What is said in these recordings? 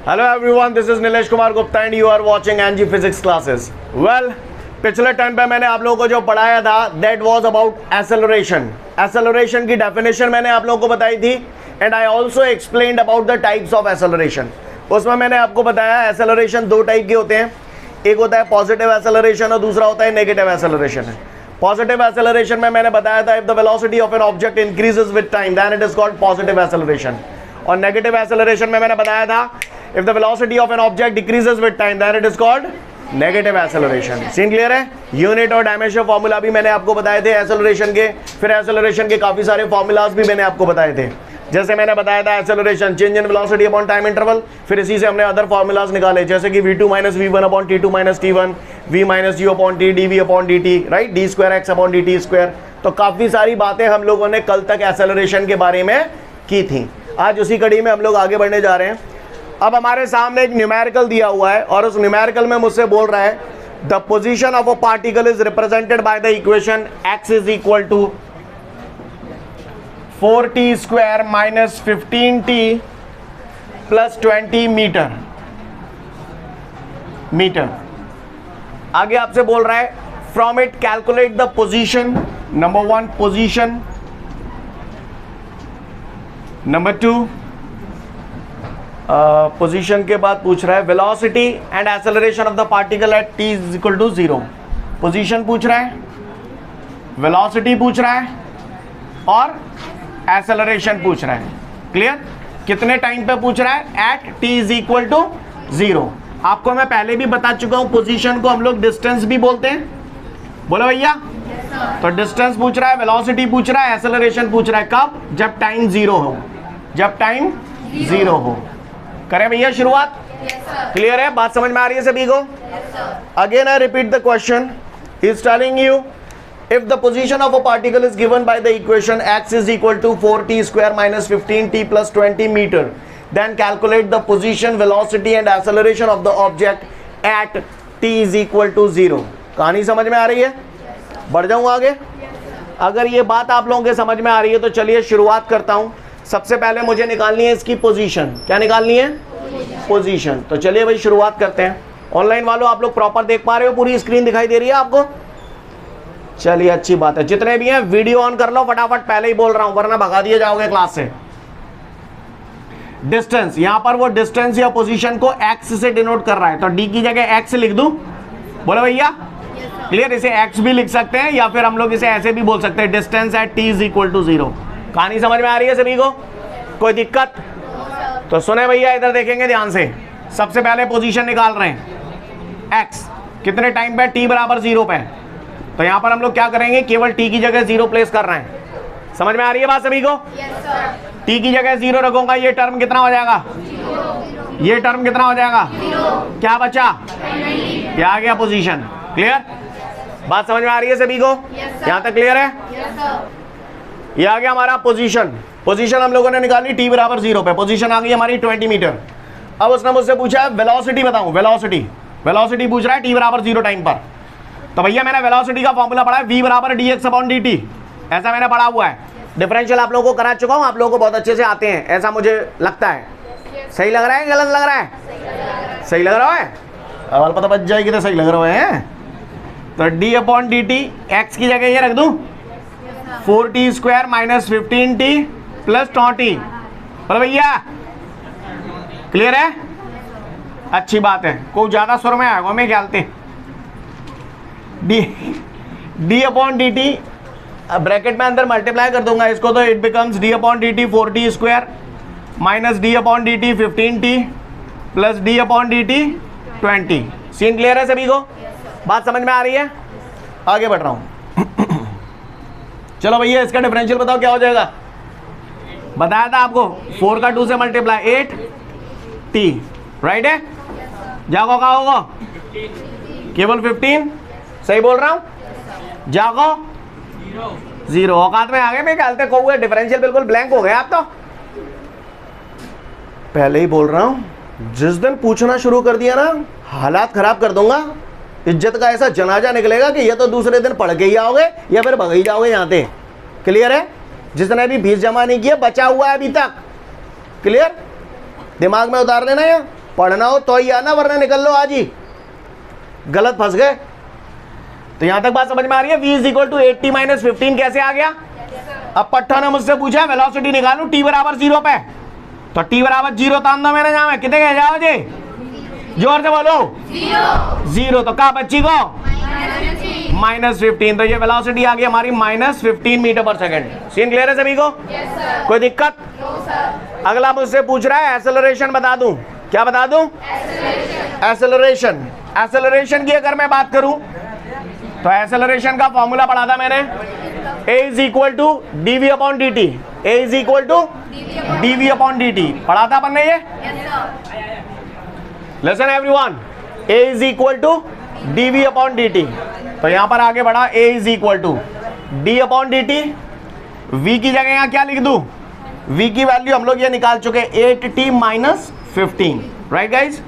Hello everyone, this is Nilesh Kumar Gupta and you are watching NG Physics classes. Well, पिछले time पे मैंने आप लोगों को जो पढ़ाया था that was about acceleration. Acceleration की definition मैंने आप लोगों को बताई थी and I also explained about the types of acceleration. उसमें मैंने आपको बताया acceleration दो टाइप के होते हैं, एक होता है positive acceleration और दूसरा होता है negative acceleration. Positive acceleration में मैंने बताया था if the velocity of an object increases with time then it is called positive acceleration. और नेगेटिव एक्सेलरेशन में मैंने बताया था if the velocity of an object decreases with time then it is called negative acceleration. Scene clear है? Unit और dimension formula भी मैंने आपको बताए थे एक्सेलरेशन के, फिर एक्सेलरेशन के काफी सारे फार्मूलाज भी मैंने आपको बताए थे. जैसे मैंने बताया था acceleration change in velocity upon time interval, फिर इसी से हमने अदर फार्मूलाज निकाले जैसे कि v2 minus v1 upon t2 minus t1, v minus u upon t dv upon dt, right, d square x upon dt square. तो काफी सारी बातें हम लोगों ने कल तक एक्सेलरेशन के बारे में की थी. आज उसी कड़ी में हम लोग आगे बढ़ने जा रहे हैं. अब हमारे सामने एक न्यूमेरिकल दिया हुआ है और उस न्यूमेरिकल में मुझसे बोल रहा है the position of a particle is represented by the equation x is equal to 4t square minus 15t plus 20 metre. आगे आपसे बोल रहा है from it calculate the position. Number 1 position, number 2 position के बाद पूछ रहा है velocity and acceleration of the particle at t is equal to 0. Position पूछ रहा है, वेलोसिटी पूछ रहा है और एक्सेलरेशन पूछ रहा है. क्लियर? कितने टाइम पे पूछ रहा है? At t is equal to 0. आपको मैं पहले भी बता चुका हूं पोजीशन को हम लोग डिस्टेंस भी बोलते हैं. बोलो भैया. तो डिस्टेंस पूछ रहा है, वेलोसिटी पूछ रहा है, एक्सेलरेशन पूछ रहा है. कब? जब टाइम 0 हो. जब टाइम 0 हो. करें भैया शुरुआत? क्लियर है? बात समझ में आ रही है सभी को? Again I repeat the question. He is telling you if the position of a particle is given by the equation x is equal to 4t square minus 15t plus 20 meter, then calculate the position, velocity and acceleration of the object at t is equal to 0. कहानी समझ में आ रही है? बढ़ जाऊं आगे? अगर ये बात आप लोगों के समझ में आ रही है तो चलिए शुरुआत करता हूं. सबसे पहले मुझे निकालनी है इसकी पोजीशन. क्या निकालनी है? पोजीशन. तो चलिए भाई शुरुआत करते हैं. ऑनलाइन वालों आप लोग प्रॉपर देख पा रहे हो? पूरी स्क्रीन दिखाई दे रही है आपको? चलिए अच्छी बात है. जितने भी हैं वीडियो ऑन कर लो फटाफट, पहले ही बोल रहा हूं वरना भगा दिए जाओगे क्लास से. डिस्टेंस, यहां पर वो डिस्टेंस या पोजीशन को x से डिनोट कर रहा है तो d की जगह x लिख दूं. बोलो भैया. क्लियर? इसे x भी लिख सकते हैं या फिर हम लोग इसे ऐसे भी बोल सकते हैं distance at t is equal to 0. कहानी समझ में आ रही है सभी को? कोई दिक्कत? तो सुने भैया, इधर देखेंगे ध्यान से. सबसे पहले पोजीशन निकाल रहे हैं x कितने टाइम पे? t बराबर 0 पे. तो यहां पर हम लोग क्या करेंगे? केवल t की जगह 0 प्लेस कर रहे हैं. समझ में आ रही है बात सभी को? t की जगह 0 रखूंगा, ये टर्म कितना हो जाएगा? ये टर्म कितना हो जाएगा? क्या बचा? ये आ गया पोजीशन. क्लियर? बात समझ में आ रही है सभी को? यहां तक क्लियर है? ये आ गया हमारा पोजीशन. पोजीशन हम लोगों ने निकाली t बराबर 0 पे. पोजीशन आ गई हमारी 20 मीटर. अब उसने मुझसे पूछा है वेलोसिटी बताऊं. वेलोसिटी पूछ रहा है t बराबर 0 टाइम पर. तो भैया मैंने वेलोसिटी का फॉर्मूला पढ़ा है v बराबर dx अपॉन dt. ऐसा मैंने पढ़ा हुआ है. डिफरेंशियल आप लोगों को करा चुका हूं, आप लोगों को बहुत अच्छे से आते हैं ऐसा मुझे लगता है. सही लग रहा है गलत लग रहा है? सही लग रहा है. अब पता बच जाएगी तो सही लग रहा है. तो d अपॉन dt x की जगह ये रख दूं 4t square minus 15t plus 20. बोलो भैया. क्लियर है? अच्छी बात है. कोई ज्यादा सुर में आएगा मैं ख्याल से. d अपॉन dt ब्रैकेट में अंदर मल्टीप्लाई कर दूंगा इसको तो it becomes d upon dt 4t square minus d upon dt 15t plus d upon dt 20. Scene clear है सभी को? बात समझ में आ रही है? आगे बढ़ रहा हूं. चलो भैया इसका डिफरेंशियल बताओ क्या हो जाएगा? बताया था आपको 4 का 2 से मल्टीप्लाई 8t. राइट है? जागो का होगा केवल 15. सही बोल रहा हूं? जागो 0. औकात में आ गए मैं ख्याल से. कहोगे डिफरेंशियल बिल्कुल ब्लैंक हो गया आप तो. पहले ही बोल रहा हूं जिस दिन पूछना शुरू कर दिया ना हालात खराब कर दूंगा. इज्जत का ऐसा जनाजा निकलेगा कि ये तो दूसरे दिन पढ़ के ही आओगे या फिर भग ही जाओगे यहाँ से. क्लियर है? जिसने भी फीस जमा नहीं किया बचा हुआ है अभी तक. क्लियर? दिमाग में उतार लेना. या पढ़ना हो तो ही आना, वरना निकल लो आज ही, गलत फंस गए। तो यहां तक बात समझ में आ रही है। v is equal to 8t minus 15 कैसे आ गया? अब पट्टा ने मुझसे पूछा वेलोसिटी निकालू t बराबर 0 पे, तो t बराबर 0 तान दो मेरे नाम है, कितने कह जाओ जी, जोर से बोलो 0, तो कहा बच्ची को -15, तो ये वेलोसिटी आ गई हमारी -15 metre per second. Scene clear है सभी को? कोई दिक्कत? अगला मुझसे पूछ रहा है एक्सेलरेशन बता दूं, क्या बता दूं? एक्सेलरेशन। एक्सेलरेशन की अगर मैं बात करूं तो एक्सेलरेशन का फॉर्मूला पढ़ा था मैंने, a is equal to dv upon dt, a is equal to dv upon dt, पढ़ा था अपन ने ये। Listen everyone, a is equal to dv upon dt, तो यहां पर आगे बढ़ा a is equal to d upon dt, v की जगह यहां क्या लिख दूं? v की वैल्यू हम लोग ये निकाल चुके 8t माइनस 15, राइट गाइज?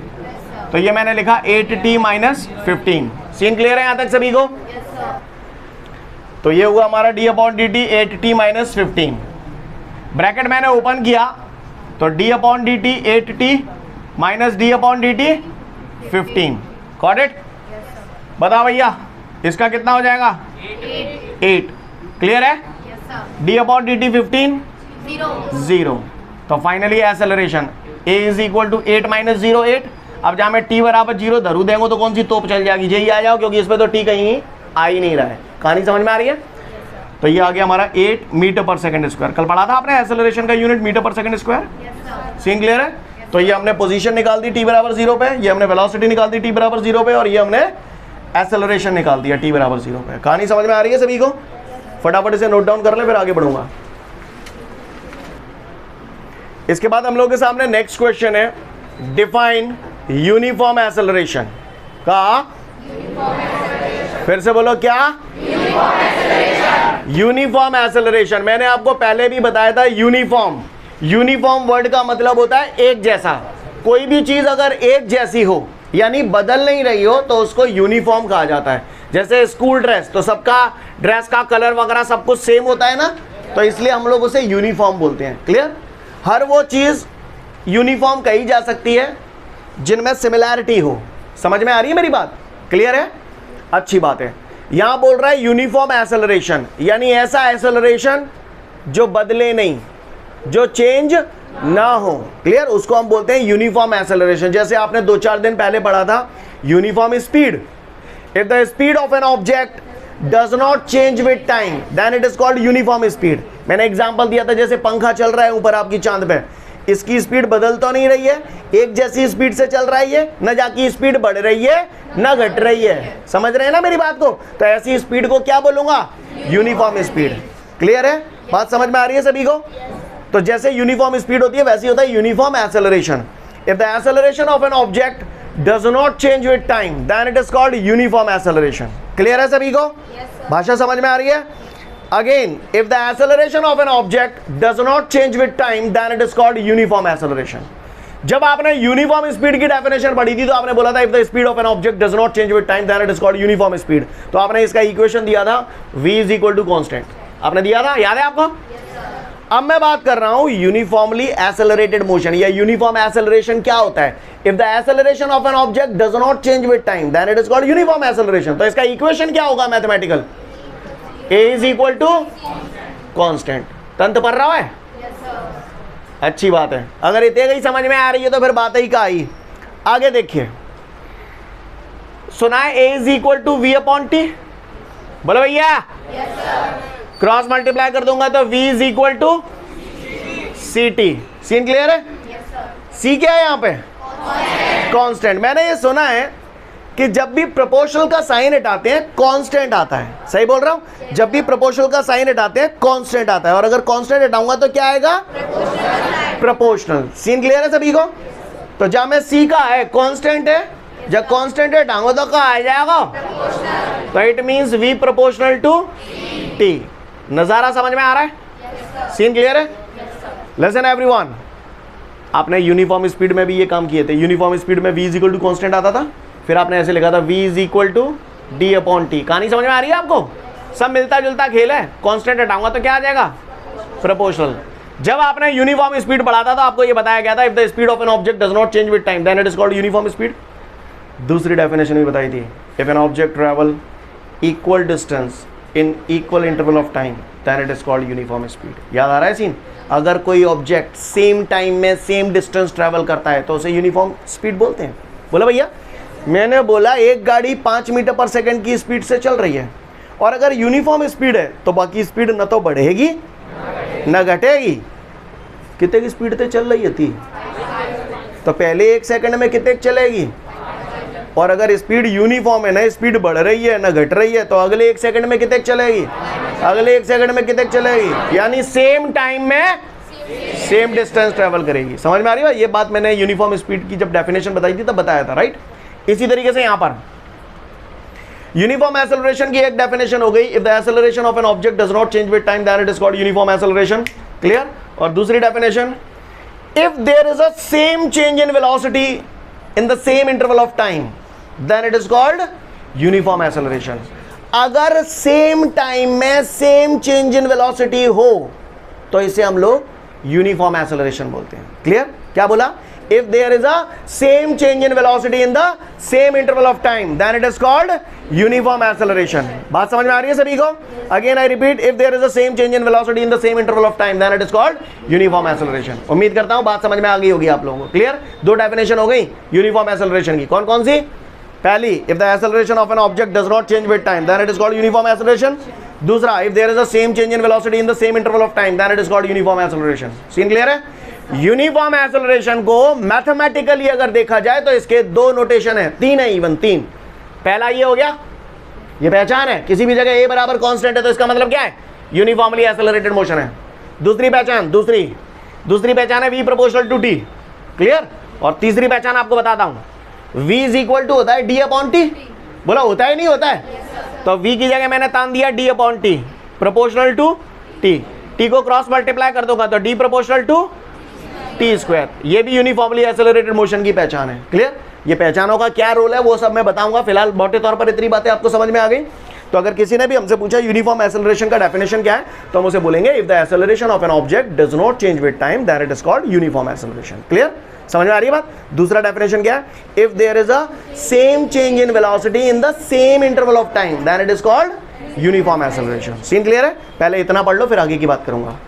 तो ये मैंने लिखा 8t माइनस 15। सीन क्लियर है यहां तक सभी को? तो ये हुआ हमारा d upon dt 8t minus 15, bracket मैंने ओपन किया तो d upon dt 8t minus d upon dt 15, got it? बताओ भैया इसका कितना हो जाएगा? 8। क्लियर है? d अपॉन dt 15 0, तो finally acceleration a is equal to 8 minus 0 8। अब जहां मैं t बराबर 0 धरू देंगे तो कौन सी तोप चल जाएगी? यही आ जाओ, क्योंकि इसमें तो t कहीं आ ही नहीं रहा है। कहानी समझ में आ रही है? तो ये आ गया हमारा 8 मीटर पर सेकंड स्क्वायर। कल पढ़ा था आपने एक्सेलरेशन का unit metre per second square. Scene clear है? तो ये हमने पोजीशन निकाल दी t बराबर 0 पे, ये हमने वेलोसिटी निकाल दी t बराबर 0 पे, और ये हमने एक्सेलरेशन निकाल दिया t बराबर 0 पे। कहानी समझ में आ रही है सभी को? फटाफट इसे नोट डाउन कर ले, फिर आगे बढ़ूंगा। इसके बाद हम लोग के सामने नेक्स्ट क्वेश्चन है, डिफाइन यूनिफॉर्म एक्सेलरेशन का। फिर से बोलो क्या? Uniform acceleration. मैंने आपको पहले भी बताया था यूनिफॉर्म, यूनिफॉर्म वर्ड का मतलब होता है एक जैसा। कोई भी चीज अगर एक जैसी हो यानी बदल नहीं रही हो तो उसको यूनिफॉर्म कहा जाता है। जैसे स्कूल ड्रेस, तो सबका ड्रेस का कलर वगैरह सब कुछ सेम होता है ना, तो इसलिए हम लोग उसे यूनिफॉर्म बोलते हैं। क्लियर? हर वो चीज यूनिफॉर्म कही जा सकती है जिनमें सिमिलैरिटी हो। समझ में आ रही है मेरी बात? क्लियर है? अच्छी बात है। यहां बोल रहा है यूनिफॉर्म एक्सेलरेशन, यानी ऐसा एक्सेलरेशन जो बदले नहीं, जो चेंज ना हो। क्लियर? उसको हम बोलते हैं यूनिफॉर्म एक्सेलरेशन। जैसे आपने 2-4 दिन पहले पढ़ा था uniform speed. If the speed of an object does not change with time then it is called uniform speed. मैंने एग्जांपल दिया था, जैसे पंखा चल रहा है ऊपर आपकी चांद पे, इसकी स्पीड बदल तो नहीं रही है, एक जैसी स्पीड से चल रहा है ये, न जाकी स्पीड बढ़ रही है न घट रही है। समझ रहे हैं ना मेरी बात को? तो ऐसी स्पीड को क्या बोलूंगा? Uniform speed. क्लियर है? बात समझ में आ रही है सभी को? तो जैसे यूनिफॉर्म स्पीड होती है वैसे होता है uniform acceleration. If the acceleration of an object does not change with time then it is called uniform acceleration. Clear है सभी को? भाषा समझ में आ रही है? Again, if the acceleration of an object does not change with time, then it is called uniform acceleration. जब आपने यूनिफॉर्म स्पीड की डेफिनेशन पढ़ी थी तो आपने बोला था if the speed of an object does not change with time, then it is called uniform speed. तो आपने इसका इक्वेशन दिया था v is equal to constant. आपने दिया था, याद है आपको? अब मैं बात कर रहा हूं यूनिफॉर्मली एक्सेलरेटेड मोशन या यूनिफॉर्म एक्सेलरेशन क्या होता है? If the acceleration of an object does not change with time then it is called uniform acceleration. तो इसका इक्वेशन क्या होगा mathematical? a is equal to constant। तंत्र पढ़ रहा है? अच्छी बात है। अगर इतने ही समझ में आ रही है तो फिर बात ही का आई। आगे देखिए, सुना है a is equal to v upon t। बोलो भैया। क्रॉस मल्टीप्लाई कर दूंगा तो v is equal to ct। Scene clear है? c क्या है यहां पे? कांस्टेंट। मैंने ये सुना है कि जब भी प्रोपोर्शनल का साइन हटाते हैं कांस्टेंट आता है। सही बोल रहा हूं? जब भी प्रोपोर्शनल का साइन हटाते हैं कांस्टेंट आता है, और अगर कांस्टेंट हटाऊंगा तो क्या आएगा? प्रोपोर्शनल। सीन क्लियर है सभी को? तो जहां में c का है कांस्टेंट है, जब कांस्टेंट हटाऊंगा तो क्या आ जाएगा? तो it means v proportional to t। नजारा समझ में आ रहा है? सीन क्लियर है? लिसन एवरीवन, आपने यूनिफॉर्म स्पीड में भी ये काम किए थे। यूनिफॉर्म स्पीड में v is equal to constant आता था, फिर आपने ऐसे लिखा था v is equal to d upon t. कहानी समझ में आ रही है आपको? सब मिलता जुलता खेल है। कांस्टेंट हटाऊंगा तो क्या आ जाएगा? प्रोपोर्शनल। जब आपने यूनिफॉर्म स्पीड पढ़ा था तो आपको ये बताया गया था if the speed of an object does not change with time then it is called uniform speed. दूसरी डेफिनेशन भी बताई थी, if an object travel equal distance in equal interval of time then it is called uniform speed. याद आ रहा है scene? अगर कोई ऑब्जेक्ट सेम टाइम में सेम डिस्टेंस ट्रेवल करता है तो उसे यूनिफॉर्म स्पीड बोलते हैं। बोला भैया? मैंने बोला एक गाड़ी 5 मीटर पर सेकंड की स्पीड से चल रही है और अगर यूनिफॉर्म स्पीड है तो बाकी स्पीड न तो बढ़ेगी न घटेगी। कितने की स्पीड से चल रही थी तो पहले 1 सेकंड में कितने चलेगी, और अगर स्पीड यूनिफॉर्म है ना, स्पीड बढ़ रही है ना घट रही है, तो अगले 1 सेकंड में कितने चलेगी, अगले 1 सेकंड में कितने चलेगी, यानी सेम टाइम में सेम डिस्टेंस ट्रेवल करेगी। समझ में आ रही है? ये बात मैंने यूनिफॉर्म स्पीड की जब डेफिनेशन बताई थी तब बताया था, राइट। इसी तरीके से यहां पर यूनिफॉर्म एक्सेलरेशन की एक डेफिनेशन हो गई, if the acceleration of an object does not change with time then it is called uniform acceleration. Clear? और दूसरी definition, if there is a same change in velocity in the same interval of time then it is called uniform acceleration. अगर same time में same change in velocity हो तो इसे हम लोग uniform acceleration बोलते हैं। क्लियर? क्या बोला? If there is a same change in velocity in the same interval of time then it is called uniform acceleration. बात समझ में आ रही है सभी को? Again I repeat, if there is a same change in velocity in the same interval of time then it is called uniform acceleration. उम्मीद करता हूं बात समझ में आ गई होगी आप लोगों को। क्लियर? 2 डेफिनेशन हो गई यूनिफॉर्म एक्सेलरेशन की। कौन कौन सी? पहली, if the acceleration of an object does not change with time then it is called uniform acceleration. दूसरा, if there is a same change in velocity in the same interval of time then it is called uniform acceleration. Scene clear है? Uniform acceleration को mathematically अगर देखा जाए तो इसके 2 notation है, 3 है, इवन 3। पहला ये हो गया, ये पहचान है, किसी भी जगह a बराबर कांस्टेंट है तो इसका मतलब क्या है? यूनिफॉर्मली एक्सेलरेटेड मोशन है। दूसरी पहचान, दूसरी पहचान है v proportional to t। Clear? और तीसरी पहचान आपको बताता हूं, v इज इक्वल टू होता है d अपॉन t। बोला होता है नहीं होता है? तो v की जगह मैंने तान दिया d upon t proportional to t। t को क्रॉस मल्टीप्लाई कर दूंगा तो d proportional to t square. ये भी यूनिफॉर्मली एक्सेलरेटेड मोशन की पहचान है। क्लियर? ये पहचानों का क्या रोल है वो सब मैं बताऊंगा। फिलहाल मोटे तौर पर इतनी बातें आपको समझ में आ गई। तो अगर किसी ने भी हमसे पूछा यूनिफॉर्म एक्सेलरेशन का डेफिनेशन क्या है तो हम उसे बोलेंगे, if the acceleration of an object does not change with time then it is called uniform acceleration. Clear? समझ में आ रही है बात? दूसरा डेफिनेशन क्या है? If there is a same change in velocity in the same interval of time then it is called uniform acceleration. Scene clear है? पहले इतना पढ़ लो फिर आगे की बात करूंगा।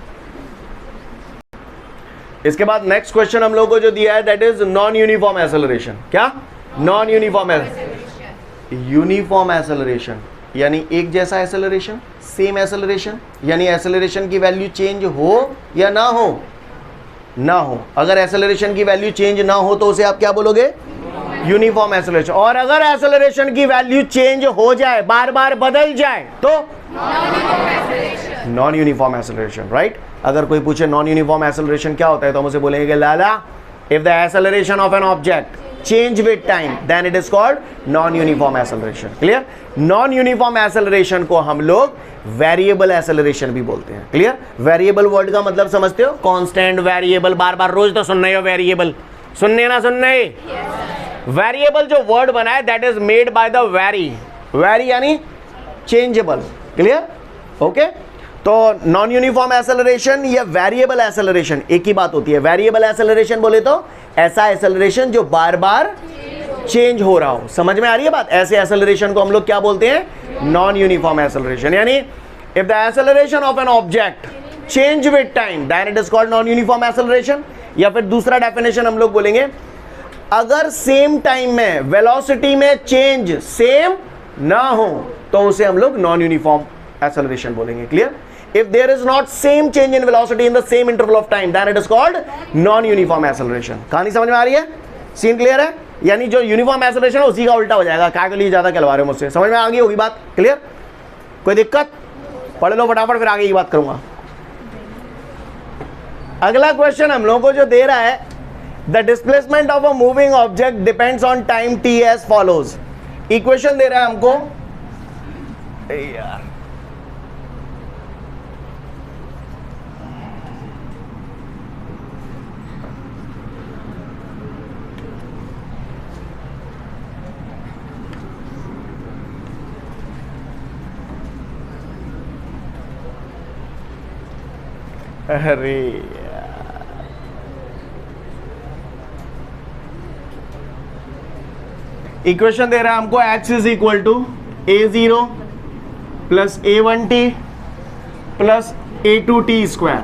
इसके बाद नेक्स्ट क्वेश्चन हम लोगों को जो दिया है that is non uniform acceleration. क्या? नॉन यूनिफॉर्म यूनिफॉर्म एक्सेलरेशन यानी एक जैसा एक्सेलरेशन, सेम एक्सेलरेशन, यानी एक्सेलरेशन की वैल्यू चेंज हो या ना हो? ना हो। अगर एक्सेलरेशन की वैल्यू चेंज ना हो तो उसे आप क्या बोलोगे? Uniform acceleration. और अगर एक्सेलरेशन की वैल्यू चेंज हो जाए, बार बार बदल जाए तो नॉन यूनिफॉर्म एक्सेलरेशन। राइट? अगर कोई पूछे नॉन यूनिफॉर्म एक्सेलरेशन क्या होता है तो हम उसे बोलेंगे लाला, if the acceleration of an object change with time then it is called non uniform acceleration. Clear? Non uniform acceleration को हम लोग वेरिएबल एक्सेलरेशन भी बोलते हैं। क्लियर? वेरिएबल वर्ड का मतलब समझते हो? कांस्टेंट, वेरिएबल, बार बार रोज तो सुन रहे हो वेरिएबल, सुनने ना सुनने। वेरिएबल जो वर्ड बना है that is made by the very यानी चेंजेबल। क्लियर? ओके? तो नॉन यूनिफॉर्म एक्सेलरेशन या वेरिएबल एक्सेलरेशन एक ही बात होती है। वेरिएबल एक्सेलरेशन बोले तो ऐसा एक्सेलरेशन जो बार बार चेंज हो रहा हो। समझ में आ रही है बात? ऐसे एक्सेलरेशन को हम लोग क्या बोलते हैं? Non uniform acceleration. यानी if the acceleration of an object change with time then it is called non uniform acceleration. या फिर दूसरा डेफिनेशन हम लोग बोलेंगे, अगर सेम टाइम में वेलोसिटी में चेंज सेम ना हो तो उसे हम लोग नॉन यूनिफॉर्म एक्सेलरेशन बोलेंगे। Clear? If there is not same change in velocity in the same interval of time, then it is called non-uniform acceleration. कहानी समझ में आ रही है? सीन क्लियर है? यानी जो यूनिफॉर्म एक्सेलरेशन है उसी का उल्टा हो जाएगा। क्या के लिए ज्यादा कहलवा रहे हो मुझसे? समझ में आ गई होगी बात? क्लियर? कोई दिक्कत? पढ़ लो फटाफट फिर आगे की बात करूंगा। अगला क्वेश्चन हम लोगों को जो दे रहा है, the displacement of a moving object depends on time t as follows. Equation दे रहा है हमको यार, अरे इक्वेशन दे रहा है हमको x is equal to a0 plus a1t plus a2t square,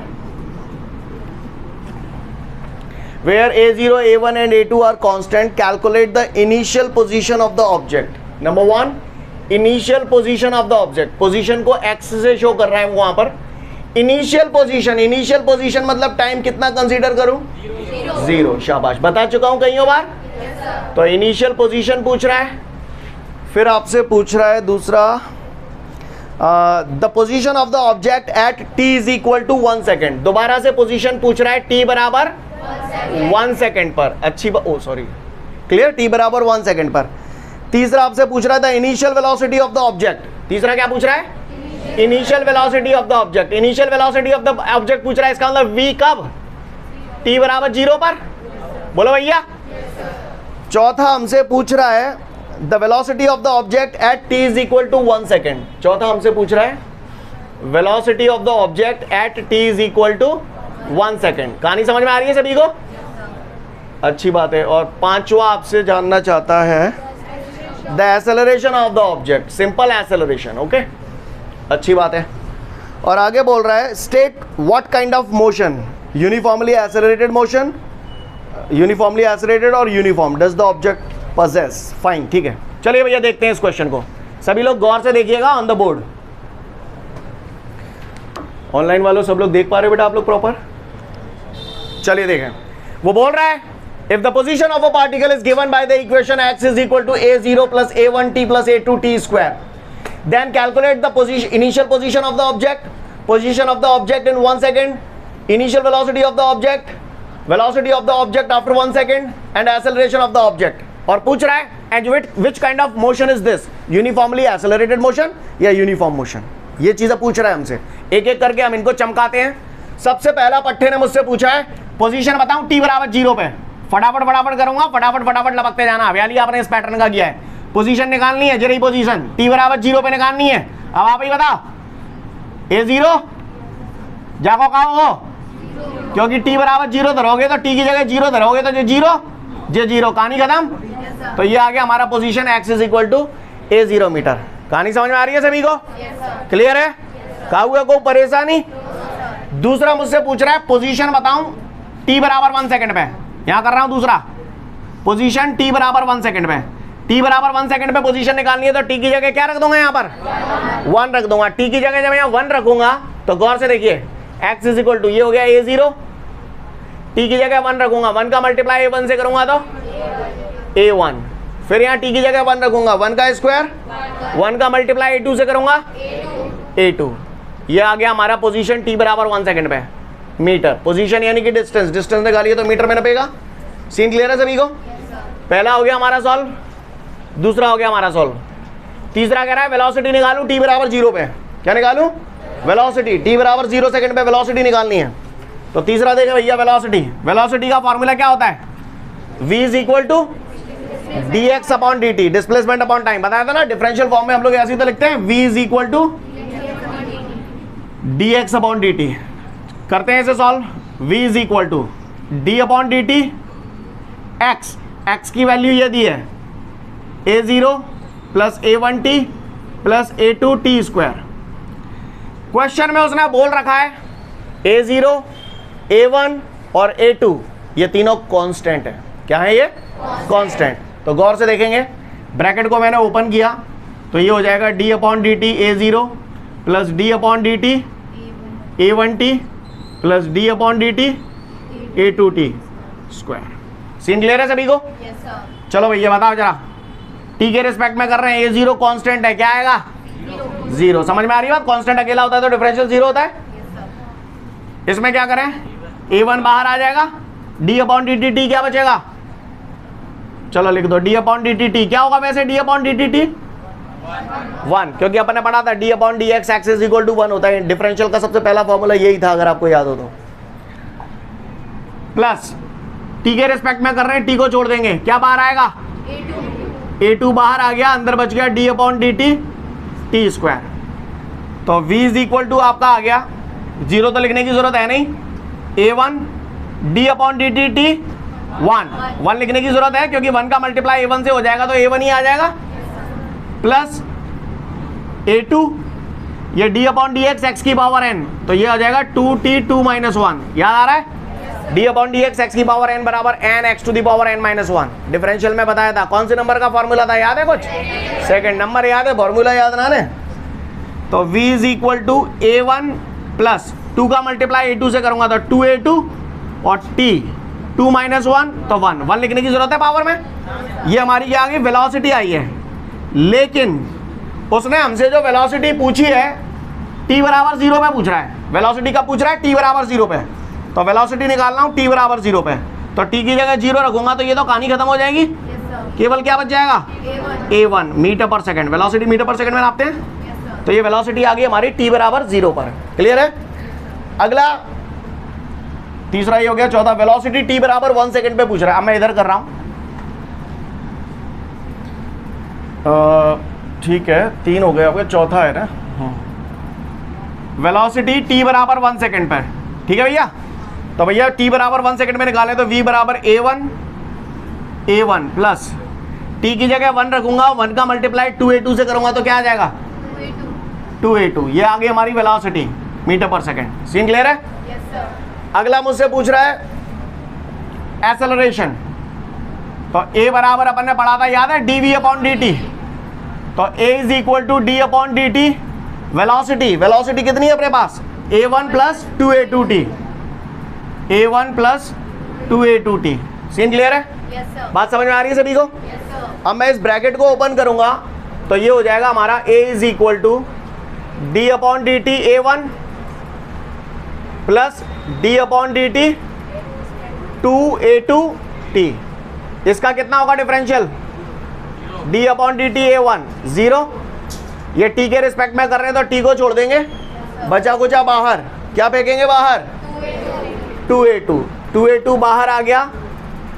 where a0, a1 and a2 are constant. Calculate the initial position of the object. Number 1, initial position of the object. Position को x से show कर रहा है वहां पर. Initial position मतलब time कितना consider करूं? 0. शाबाश, बता चुका हूं कईयों बार. तो इनिशियल पोजीशन पूछ रहा है. फिर आपसे पूछ रहा है दूसरा, the position of the object at t is equal to 1 second. दोबारा से पोजीशन पूछ रहा है t बराबर 1 सेकेंड पर. अच्छी बात, ओ सॉरी, क्लियर, t बराबर 1 सेकेंड पर. तीसरा आपसे पूछ रहा था initial velocity of the object. तीसरा क्या पूछ रहा है? Initial velocity of the object. Initial velocity of the object पूछ रहा है, इसका मतलब v कब? t बराबर 0 पर. बोलो भैया. चौथा हमसे पूछ रहा है the velocity of the object at t is equal to 1 second. चौथा हमसे पूछ रहा है velocity of the object at t is equal to 1 second. कहानी समझ में आ रही है सभी को? अच्छी बात है. और पांचवा आपसे जानना चाहता है the acceleration of the object. Simple acceleration. Okay, अच्छी बात है. और आगे बोल रहा है state what kind of motion, uniformly accelerated motion, uniformly accelerated और uniform does the object possess. Fine, ठीक है. चलिए भैया देखते हैं इस क्वेश्चन को. सभी लोग गौर से देखिएगा ऑन द बोर्ड. ऑनलाइन वालों सब लोग देख पा रहे हो बेटा आप लोग प्रॉपर? चलिए देखें. वो बोल रहा है if the position of a particle is given by the equation x is equal to a0 plus a1t plus a2t square, then calculate the position, initial position of the object, position of the object in 1 second, initial velocity of the object, velocity of the object after 1 second and acceleration of the object. और पूछ रहा है and which kind of motion is this, uniformly accelerated motion या uniform motion. ये चीजें पूछ रहा है हमसे. एक एक करके हम इनको चमकाते हैं. सबसे पहला पट्टे ने मुझसे पूछा है पोजीशन बताऊं t बराबर 0 पे. फटाफट करूंगा, फटाफट लपकते जाना. अभी आपने इस पैटर्न का किया है. पोजीशन निकालनी है, जरी पोजीशन t बराबर 0 पे निकालनी है. अब आप ही बताओ a0 जाको कहा हो, क्योंकि t बराबर 0 धरोगे तो t की जगह 0 धरोगे तो जो 0 कहानी खत्म. तो ये आ गया हमारा position x is equal to a0 metre. कहानी समझ में आ रही है सभी को? क्लियर है? कहा हुआ कोई परेशानी? दूसरा मुझसे पूछ रहा है पोजीशन बताऊं t बराबर 1 सेकंड पे. यहां कर रहा हूं दूसरा पोजीशन t बराबर 1 सेकंड पे. t बराबर 1 सेकंड पे पोजीशन निकालनी है तो t की जगह क्या रख दूंगा? यहां पर 1 रख दूंगा. t की जगह जब यहां 1 रखूंगा तो गौर से देखिए x इज इक्वल टू ये हो गया a0, t की जगह 1 रखूंगा, 1 का मल्टीप्लाई a1 से करूंगा तो a1. फिर यहाँ t की जगह 1 रखूंगा, 1 का स्क्वायर, 1 का मल्टीप्लाई a2 से करूंगा a2. ये आ गया हमारा पोजीशन t बराबर 1 सेकंड पे. मीटर पोजीशन यानी कि डिस्टेंस, डिस्टेंस निकालिए तो मीटर में नपेगा. सीन क्लियर है सभी को? पहला हो गया हमारा सॉल्व, दूसरा हो गया हमारा सॉल्व. तीसरा कह रहा है वेलोसिटी निकालूं t बराबर 0 पे. क्या निकालूं? वेलोसिटी. t बराबर 0 सेकंड पे वेलोसिटी निकालनी है. तो तीसरा देखें भैया वेलोसिटी. वेलोसिटी का फॉर्मूला क्या होता है? v is equal to dx upon dt, displacement upon time. बताया था ना, डिफरेंशियल फॉर्म में हम लोग ऐसे ही तो लिखते हैं, v is equal to dx upon dt. करते हैं इसे solve. v is equal to d upon dt, x की वैल्यू ये दी है a0 plus a1t plus a2t square. Question में उसने बोल रखा है a0, a1 और a2 ये तीनों कांस्टेंट है. क्या है ये? कांस्टेंट. तो गौर से देखेंगे, ब्रैकेट को मैंने ओपन किया तो ये हो जाएगा d upon dt a0 plus d upon dt a1t plus d upon dt a2t square. Scene clear है सभी को? yes, sir. चलो भैया बताओ जरा, t के रिस्पेक्ट में कर रहे हैं, a0 कांस्टेंट है, क्या आएगा? 0. समझ में आ रही है बात? कांस्टेंट अकेला होता है तो डिफरेंशियल 0 होता है. yes, इसमें क्या करें? a1 बाहर आ जाएगा, d अपॉन dt t क्या बचेगा? चलो लिख दो d अपॉन dt t. क्या होगा वैसे d अपॉन dt t? 1, क्योंकि अपन ने पढ़ा था d upon dx x is equal to 1 होता है. डिफरेंशियल का सबसे पहला फॉर्मूला यही था अगर आपको याद हो तो. प्लस t के रिस्पेक्ट में कर रहे हैं, t को छोड़ देंगे, क्या बाहर आएगा? a2 बाहर आ गया, अंदर बच गया d upon dt t square. तो v इज इक्वल टू आपका आ गया, 0 तो लिखने की जरूरत है नहीं, a1 d upon dt t 1 लिखने की जरूरत है क्योंकि 1 का मल्टीप्लाई A1 से हो जाएगा तो A1 ही आ जाएगा, प्लस A2, ये d upon d x x की पावर n, तो ये आ जाएगा 2t 2 माइनस 1, याद आ रहा है? d upon d x x की पावर n बराबर n x to the power n minus 1। Differential में बताया था, कौन से नंबर का फॉर्मूला था, याद है कुछ? सेकंड नंबर याद है, फॉर्मूला याद ना ने? तो v is equal to A1 plus 2 का मल्टीप्लाई A2 से करूंगा तो 2A2 और t 2 माइनस 1 तो 1 लिखने की जरूरत है पावर में। ये हमारी क्या आ गई, वेलोसिटी आई है, लेकिन उसने हमसे जो वेलोसिटी पूछी है t बराबर 0 पे पूछ रहा है। वेलोसिटी का पूछ रहा है, t बराबर 0 पे, तो वेलोसिटी निकालना हूँ t बराबर 0 पे, तो t की जगह 0 रखूंगा तो ये तो कहानी खत्म हो जाएगी। केवल क्या बच जाएगा, A1 metre per second. Velocity metre per second में नापते हैं, तो ये वेलोसिटी आ गई हमारी t बराबर 0 पर। क्लियर है? अगला तीसरा ये हो गया। चौथा, वेलोसिटी t बराबर 1 सेकंड पे पूछ रहा है। अब मैं इधर कर रहा हूं, ठीक है 3 हो गया, चौथा है ना, वेलोसिटी t बराबर 1 सेकंड पर। ठीक है भैया, तो भैया t बराबर 1 सेकंड में निकाले तो v बराबर A1 प्लस t की जगह 1 रखूंगा, 1 का मल्टीप्लाई 2A2 से करूंगा तो क्या आ जाएगा, 2A2। ये आ गई हमारी velocity metre per second. Scene clear है? अगला मुझसे पूछ रहा है एक्सेलरेशन, तो a बराबर अपन ने पढ़ा था, याद है, dv अपॉन dt, तो a is equal to d upon dt। Velocity कितनी है अपने पास, A1 plus 2A2t, A1 plus 2A2t। Scene clear है? बात समझ में आ रही है सभी को? अब मैं इस ब्रैकेट को ओपन करूंगा तो ये हो जाएगा हमारा a is equal to d upon dt A1 plus d upon dt 2A2t। इसका कितना होगा differential, d upon dt A1 0, ये t के रिस्पेक्ट में कर रहे हैं तो t को छोड़ देंगे, बचा कुचा बाहर, क्या फेंकेंगे बाहर, 2A2 बाहर आ गया,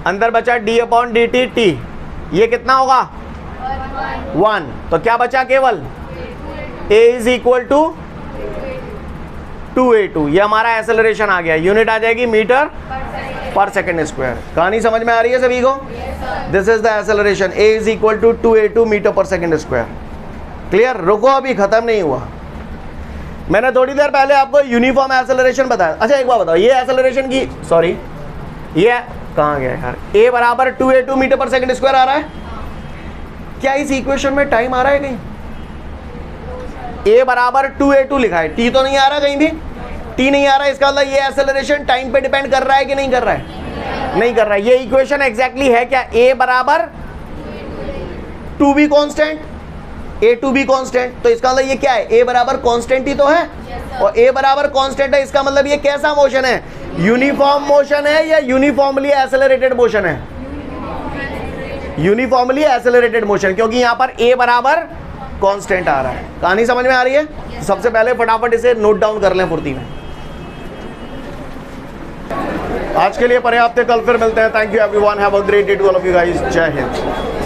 अंदर बचा d अपॉन dt t, ये कितना होगा 1, तो क्या बचा केवल a is equal to 2A2। ये हमारा एक्सेलरेशन आ गया, यूनिट आ जाएगी मीटर पर सेकंड स्क्वायर। कहानी समझ में आ रही है सभी को? This is the acceleration, a is equal to 2A2 metre per second square. Clear? रुको, अभी खत्म नहीं हुआ, मैंने थोड़ी देर पहले आपको यूनिफॉर्म एक्सेलरेशन बताया। अच्छा एक बात बताओ, ये एक्सेलरेशन की, सॉरी ये कहाँ गया यार, a बराबर 2A2 metre per second square आ रहा है, क्या इस इक्वेशन में टाइम आ रहा है कहीं? a बराबर 2A2 लिखा है, t तो नहीं आ रहा कहीं भी, t नहीं आ रहा है, इसका मतलब ये एक्सेलरेशन टाइम पे डिपेंड कर रहा है कि नहीं कर रहा है? नहीं कर रहा है। ये इक्वेशन एग्जैक्टली है क्या, a बराबर 2b constant, a 2b constant, तो इसका मतलब ये क्या है, a बराबर कांस्टेंट ही तो है, और a बराबर कांस्टेंट है, इसका मतलब ये कैसा मोशन है, यूनिफॉर्म मोशन है या यूनिफॉर्मली एक्सेलरेटेड मोशन है? यूनिफॉर्मली एक्सेलरेटेड मोशन, क्योंकि यहाँ पर a बराबर कांस्टेंट आ रहा है। कहानी समझ में आ रही है? तो सबसे पहले फटाफट इसे नोट डाउन कर लें फुर्ती में। आज के लिए पर्याप्त है, कल फिर मिलते हैं। Thank you everyone, have a great day to all of you guys. जय हिंद।